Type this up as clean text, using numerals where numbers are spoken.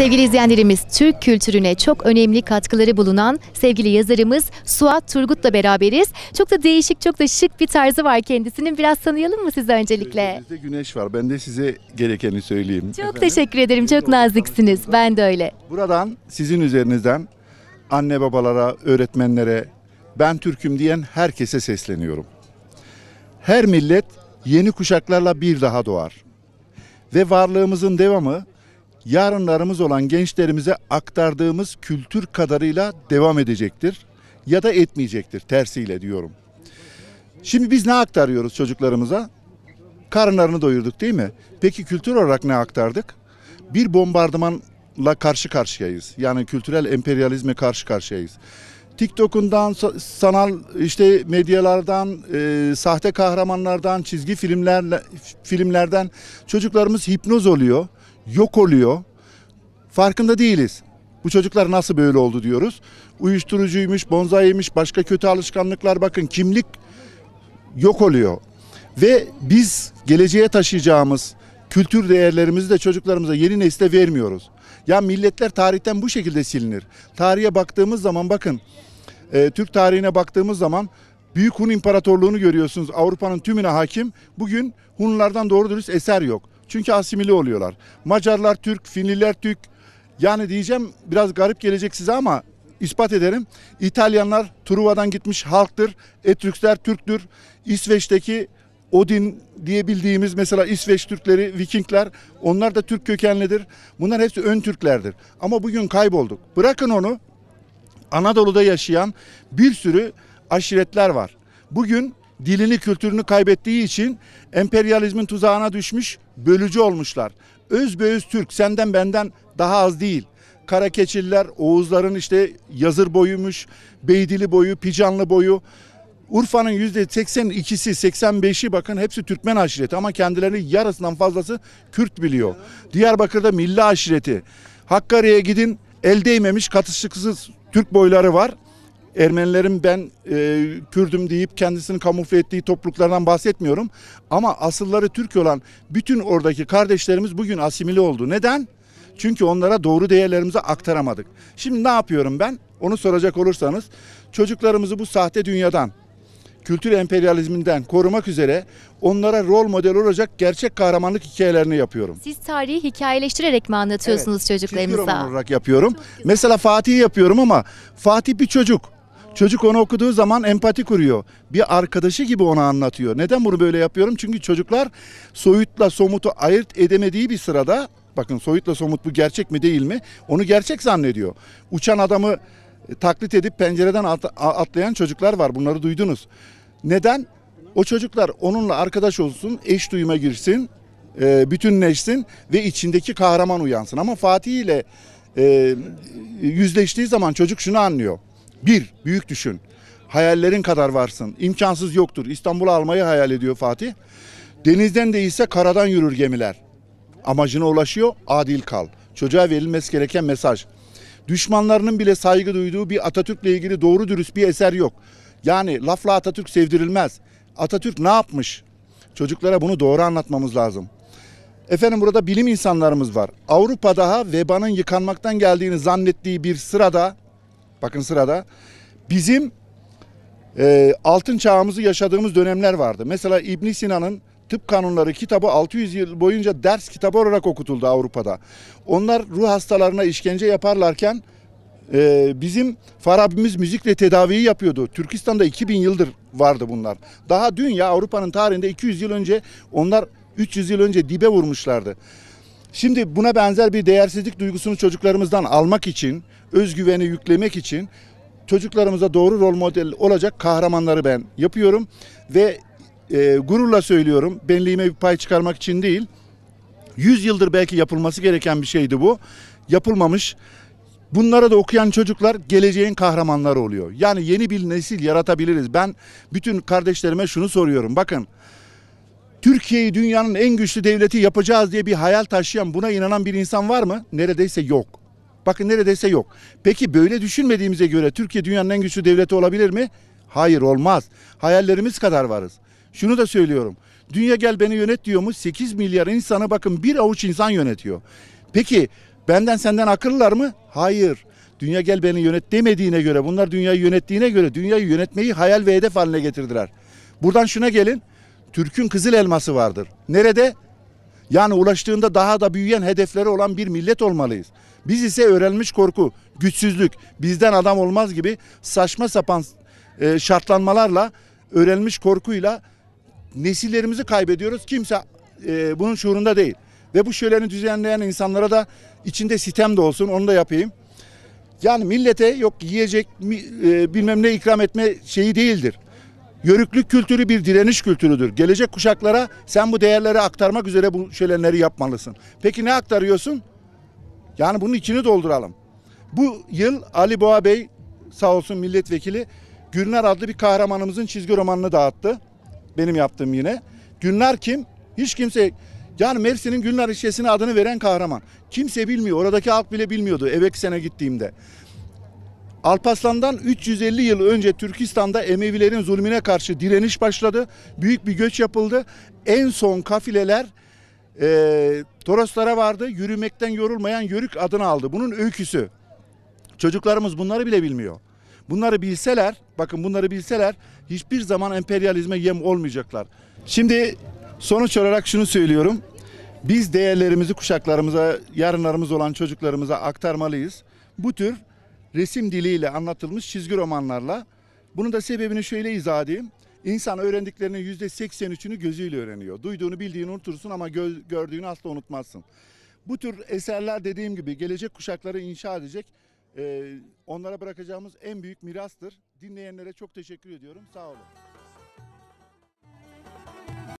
Sevgili izleyenlerimiz, Türk kültürüne çok önemli katkıları bulunan sevgili yazarımız Suat Turgut'la beraberiz. Çok da değişik, çok da şık bir tarzı var kendisinin. Biraz tanıyalım mı sizi öncelikle? Gözünüzde güneş var. Ben de size gerekeni söyleyeyim. Çok teşekkür ederim. Çok naziksiniz. Ben de öyle. Buradan sizin üzerinizden anne babalara, öğretmenlere, ben Türk'üm diyen herkese sesleniyorum. Her millet yeni kuşaklarla bir daha doğar. Ve varlığımızın devamı yarınlarımız olan gençlerimize aktardığımız kültür kadarıyla devam edecektir ya da etmeyecektir, tersiyle diyorum. Şimdi biz ne aktarıyoruz çocuklarımıza? Karınlarını doyurduk değil mi? Peki kültür olarak ne aktardık? Bir bombardımanla karşı karşıyayız. Yani kültürel emperyalizme karşı karşıyayız. TikTok'undan, sanal işte medyalardan, sahte kahramanlardan, çizgi filmlerden çocuklarımız hipnoz oluyor, yok oluyor. Farkında değiliz. Bu çocuklar nasıl böyle oldu diyoruz. Uyuşturucuymuş, bonzayıymış, başka kötü alışkanlıklar, bakın kimlik yok oluyor. Ve biz geleceğe taşıyacağımız kültür değerlerimizi de çocuklarımıza, yeni nesle vermiyoruz. Ya milletler tarihten bu şekilde silinir. Tarihe baktığımız zaman bakın, Türk tarihine baktığımız zaman Büyük Hun İmparatorluğunu görüyorsunuz. Avrupa'nın tümüne hakim. Bugün Hunlardan doğru dürüst eser yok. Çünkü asimile oluyorlar. Macarlar Türk, Finliler Türk. Yani diyeceğim biraz garip gelecek size ama ispat ederim. İtalyanlar Truva'dan gitmiş halktır. Etrüksler Türktür. İsveç'teki Odin diye bildiğimiz mesela İsveç Türkleri, Vikingler, onlar da Türk kökenlidir. Bunlar hepsi ön Türklerdir. Ama bugün kaybolduk. Bırakın onu, Anadolu'da yaşayan bir sürü aşiretler var. Bugün dilini, kültürünü kaybettiği için emperyalizmin tuzağına düşmüş, bölücü olmuşlar. Özbeöz Türk, senden benden daha az değil. Karakeçililer, Oğuzların işte Yazır boyuymuş, Beydili boyu, Picanlı boyu. Urfa'nın %82'si, 85'i bakın hepsi Türkmen aşireti ama kendilerini yarısından fazlası Kürt biliyor. Diyarbakır'da Milli aşireti. Hakkari'ye gidin, el değmemiş katışıksız Türk boyları var. Ermenilerin ben Kürdüm deyip kendisini kamufle ettiği topluluklardan bahsetmiyorum. Ama asılları Türk olan bütün oradaki kardeşlerimiz bugün asimile oldu. Neden? Çünkü onlara doğru değerlerimizi aktaramadık. Şimdi ne yapıyorum ben? Onu soracak olursanız çocuklarımızı bu sahte dünyadan, kültür emperyalizminden korumak üzere onlara rol model olacak gerçek kahramanlık hikayelerini yapıyorum. Siz tarihi hikayeleştirerek mi anlatıyorsunuz çocuklarınıza? Çizgi roman olarak yapıyorum. Mesela Fatih'i yapıyorum ama Fatih bir çocuk. Çocuk onu okuduğu zaman empati kuruyor. Bir arkadaşı gibi ona anlatıyor. Neden bunu böyle yapıyorum? Çünkü çocuklar soyutla somutu ayırt edemediği bir sırada, bakın soyutla somut bu gerçek mi değil mi? Onu gerçek zannediyor. Uçan adamı taklit edip pencereden atlayan çocuklar var. Bunları duydunuz. Neden? O çocuklar onunla arkadaş olsun, eş duyuma girsin, bütünleşsin ve içindeki kahraman uyansın. Ama Fatih ile yüzleştiği zaman çocuk şunu anlıyor. Bir, büyük düşün. Hayallerin kadar varsın. İmkansız yoktur. İstanbul'u almayı hayal ediyor Fatih. Denizden değilse karadan yürür gemiler. Amacına ulaşıyor, adil kal. Çocuğa verilmesi gereken mesaj. Düşmanlarının bile saygı duyduğu bir Atatürk'le ilgili doğru dürüst bir eser yok. Yani lafla Atatürk sevdirilmez. Atatürk ne yapmış? Çocuklara bunu doğru anlatmamız lazım. Efendim burada bilim insanlarımız var. Avrupa daha vebanın yıkanmaktan geldiğini zannettiği bir sırada, bakın sırada, bizim altın çağımızı yaşadığımız dönemler vardı. Mesela İbn Sina'nın Tıp Kanunları kitabı 600 yıl boyunca ders kitabı olarak okutuldu Avrupa'da. Onlar ruh hastalarına işkence yaparlarken bizim Farabimiz müzikle tedaviyi yapıyordu. Türkistan'da 2000 yıldır vardı bunlar. Daha dünya Avrupa'nın tarihinde 200 yıl önce onlar 300 yıl önce dibe vurmuşlardı. Şimdi buna benzer bir değersizlik duygusunu çocuklarımızdan almak için, özgüveni yüklemek için çocuklarımıza doğru rol model olacak kahramanları ben yapıyorum ve gururla söylüyorum, benliğime bir pay çıkarmak için değil, 100 yıldır belki yapılması gereken bir şeydi bu, yapılmamış. Bunları da okuyan çocuklar geleceğin kahramanları oluyor. Yani yeni bir nesil yaratabiliriz. Ben bütün kardeşlerime şunu soruyorum, bakın, Türkiye'yi dünyanın en güçlü devleti yapacağız diye bir hayal taşıyan, buna inanan bir insan var mı? Neredeyse yok. Bakın neredeyse yok. Peki böyle düşünmediğimize göre Türkiye dünyanın en güçlü devleti olabilir mi? Hayır, olmaz. Hayallerimiz kadar varız. Şunu da söylüyorum. Dünya gel beni yönet diyor mu? 8 milyar insanı bakın bir avuç insan yönetiyor. Peki Benden senden akıllılar mı? Hayır. Dünya gel beni yönet demediğine göre, bunlar dünyayı yönettiğine göre dünyayı yönetmeyi hayal ve hedef haline getirdiler. Buradan şuna gelin. Türk'ün kızıl elması vardır. Nerede? Yani ulaştığında daha da büyüyen hedefleri olan bir millet olmalıyız. Biz ise öğrenmiş korku, güçsüzlük, bizden adam olmaz gibi saçma sapan şartlanmalarla, öğrenmiş korkuyla nesillerimizi kaybediyoruz. Kimse bunun şuurunda değil. Ve bu şöleni düzenleyen insanlara da içinde sitem de olsun, onu da yapayım. Yani millete yok yiyecek bilmem ne ikram etme şeyi değildir. Yörüklük kültürü bir direniş kültürüdür. Gelecek kuşaklara sen bu değerleri aktarmak üzere bu şölenleri yapmalısın. Peki ne aktarıyorsun? Yani bunun içini dolduralım. Bu yıl Ali Boğa Bey sağ olsun milletvekili Gülnar adlı bir kahramanımızın çizgi romanını dağıttı. Benim yaptığım yine. Gülnar kim? Hiç kimse, yani Mersin'in Gülnar ilçesine adını veren kahraman. Kimse bilmiyor. Oradaki halk bile bilmiyordu evvelki sene gittiğimde. Alparslan'dan 350 yıl önce Türkistan'da Emevilerin zulmüne karşı direniş başladı. Büyük bir göç yapıldı. En son kafileler Toroslara vardı. Yürümekten yorulmayan Yörük adını aldı. Bunun öyküsü. Çocuklarımız bunları bile bilmiyor. Bunları bilseler, bakın bunları bilseler hiçbir zaman emperyalizme yem olmayacaklar. Şimdi sonuç olarak şunu söylüyorum. Biz değerlerimizi kuşaklarımıza, yarınlarımız olan çocuklarımıza aktarmalıyız. Bu tür resim diliyle anlatılmış çizgi romanlarla. Bunun da sebebini şöyle izah edeyim. İnsan öğrendiklerinin %83'ünü gözüyle öğreniyor. Duyduğunu bildiğini unutursun ama gördüğünü asla unutmazsın. Bu tür eserler dediğim gibi gelecek kuşakları inşa edecek, onlara bırakacağımız en büyük mirastır. Dinleyenlere çok teşekkür ediyorum. Sağ olun.